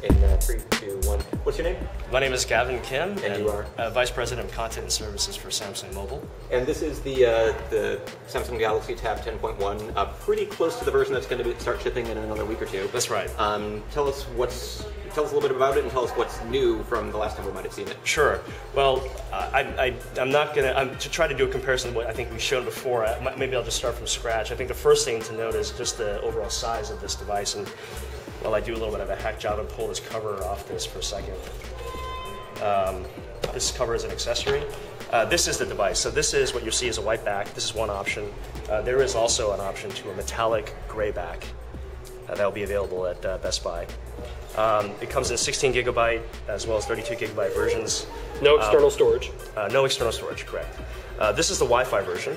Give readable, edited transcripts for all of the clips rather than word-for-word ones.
in 3, 2, 1. What's your name? My name is Gavin Kim, and you are? Vice President of Content and Services for Samsung Mobile. And this is the Samsung Galaxy Tab 10.1, pretty close to the version that's going to start shipping in another week or two. That's right. Tell us a little bit about it, and tell us what's new from the last time we might have seen it. Sure. Well, I'm not going to try to do a comparison to what I think we've shown before. Maybe I'll just start from scratch. I think the first thing to note is just the overall size of this device. And while I do a little bit of a hack job and pull this cover off this for a second. This cover is an accessory. This is the device. So this is what you see as a white back. This is one option. There is also an option to a metallic gray back that will be available at Best Buy. It comes in 16 gigabyte as well as 32 gigabyte versions. No external storage. No external storage, correct. This is the Wi-Fi version.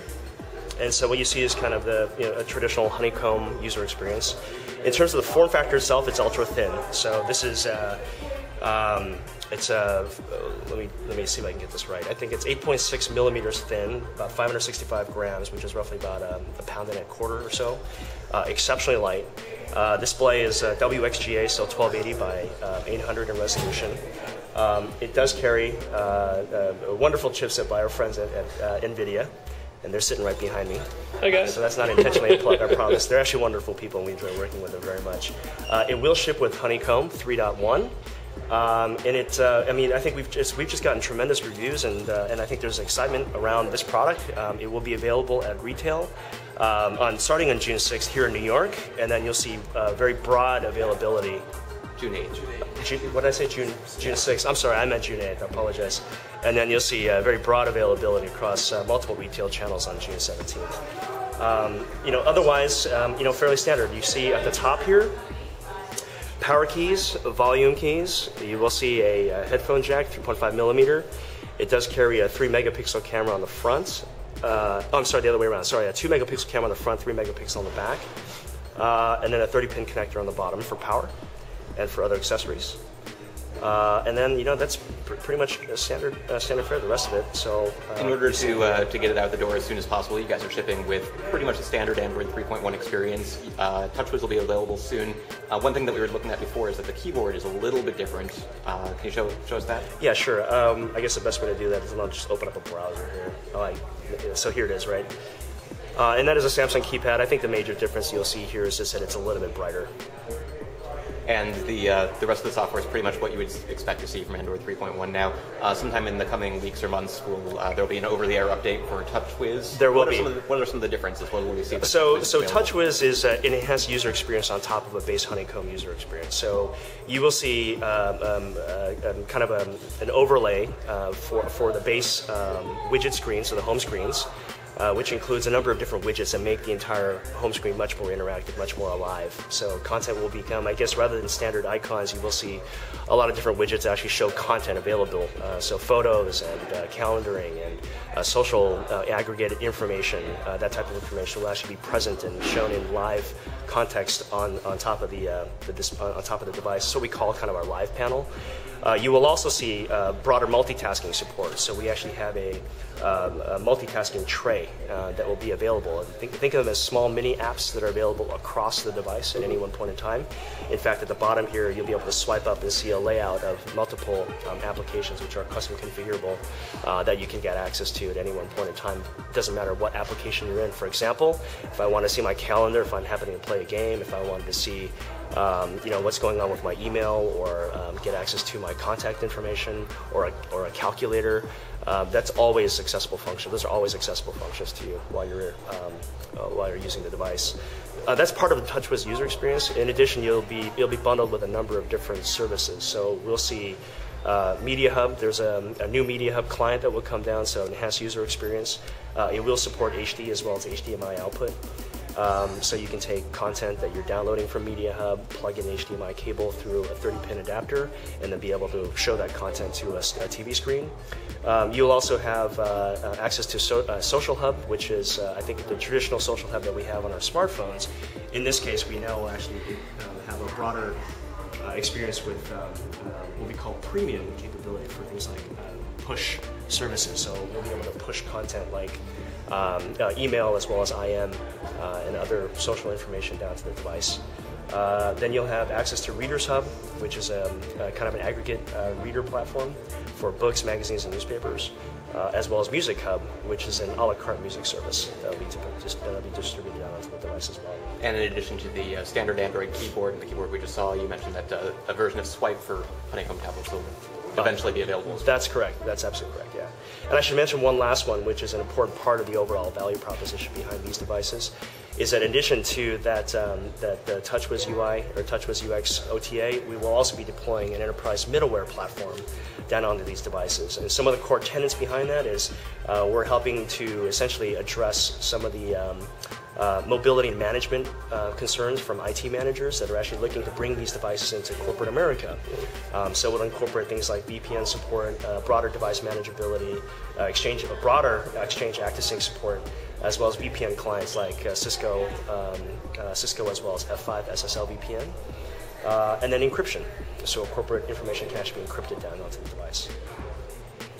And so what you see is kind of the a traditional honeycomb user experience. In terms of the form factor itself, it's ultra thin. So this is let me see if I can get this right. I think it's 8.6 millimeters thin, about 565 grams, which is roughly about a pound and a quarter or so. Exceptionally light. Display is WXGA, so 1280 by 800 in resolution. It does carry a wonderful chipset by our friends at NVIDIA, and they're sitting right behind me. Hi guys. So that's not intentionally a plug, I promise. They're actually wonderful people, and we enjoy working with them very much. It will ship with Honeycomb 3.1. And it, I think we've just gotten tremendous reviews, and I think there's excitement around this product. It will be available at retail starting on June 6th here in New York, and then you'll see very broad availability. June 8th. What did I say? June 6th. I'm sorry, I meant June 8th. I apologize. And then you'll see very broad availability across multiple retail channels on June 17th. Otherwise, fairly standard. You see at the top here, power keys, volume keys. You will see a headphone jack, 3.5 millimeter. It does carry a 3 megapixel camera on the front. I'm sorry, the other way around. Sorry, a 2 megapixel camera on the front, 3 megapixel on the back. And then a 30-pin connector on the bottom for power and for other accessories. And then, that's pretty much a standard fare, the rest of it. So, in order to get it out the door as soon as possible, you guys are shipping with pretty much a standard Android 3.1 experience. Touchwiz will be available soon. One thing that we were looking at before is that the keyboard is a little bit different. Can you show us that? Yeah, sure. I guess the best way to do that is I'll just open up a browser here. So here it is, right? And that is a Samsung keypad. I think the major difference you'll see here is just that it's a little bit brighter. And the rest of the software is pretty much what you would expect to see from Android 3.1 now. Sometime in the coming weeks or months, there'll be an over-the-air update for Touchwiz. There will be. What are some of the differences? What will we see? So Touchwiz is an enhanced user experience on top of a base Honeycomb user experience. So you will see kind of an overlay for the base widget screen, so the home screens. Which includes a number of different widgets that make the entire home screen much more interactive, much more alive. So content will become, I guess, rather than standard icons, you will see a lot of different widgets that actually show content available. So photos and calendaring and social aggregated information, that type of information will actually be present and shown in live context on top of the device. So we call kind of our live panel. You will also see broader multitasking support. So we actually have a multitasking tray that will be available. Think of them as small mini apps that are available across the device at any one point in time. In fact, at the bottom here, you'll be able to swipe up and see a layout of multiple applications which are custom configurable that you can get access to at any one point in time. It doesn't matter what application you're in. For example, if I want to see my calendar, if I'm happening to play a game, if I wanted to see what's going on with my email, or get access to my contact information, or a calculator. That's always accessible function. Those are always accessible functions to you while you're using the device. That's part of the Touchwiz user experience. In addition, you'll be bundled with a number of different services. So we'll see Media Hub. There's a new Media Hub client that will come down, so enhanced user experience. It will support HD as well as HDMI output. So you can take content that you're downloading from Media Hub, plug in HDMI cable through a 30-pin adapter, and then be able to show that content to a TV screen. You'll also have access to Social Hub, which is, I think, the traditional Social Hub that we have on our smartphones. In this case, we now actually have a broader experience with what we call premium capability for things like push services. So we'll be able to push content like email as well as IM and other social information down to the device. Then you'll have access to Reader's Hub, which is a kind of an aggregate reader platform for books, magazines, and newspapers, as well as Music Hub, which is an a la carte music service that'll be distributed out onto the device as well. And in addition to the standard Android keyboard and the keyboard we just saw, you mentioned that a version of Swipe for honeycomb tablets will eventually be available. That's correct. That's absolutely correct, yeah. And I should mention one last one, which is an important part of the overall value proposition behind these devices, is that in addition to that, the Touchwiz UI or Touchwiz UX OTA, we will also be deploying an enterprise middleware platform down onto these devices. And some of the core tenets behind that is we're helping to essentially address some of the mobility management concerns from IT managers that are actually looking to bring these devices into corporate America. So we'll incorporate things like VPN support, broader device manageability, broader Exchange Active Sync support, as well as VPN clients like Cisco as well as F5 SSL VPN, and then encryption. So corporate information can actually be encrypted down onto the device.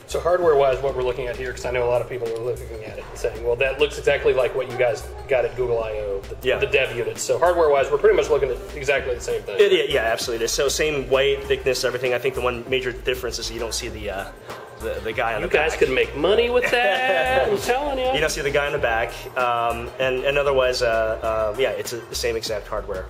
So hardware-wise, what we're looking at here, because I know a lot of people are looking at it and saying, well, that looks exactly like what you guys got at Google I/O, the dev units. So hardware-wise, we're pretty much looking at exactly the same thing. Yeah, absolutely. So same weight, thickness, everything. I think the one major difference is you don't see the guy on the back. You guys could make money with that. I'm telling you. You don't see the guy in the back, and otherwise, yeah, it's the same exact hardware.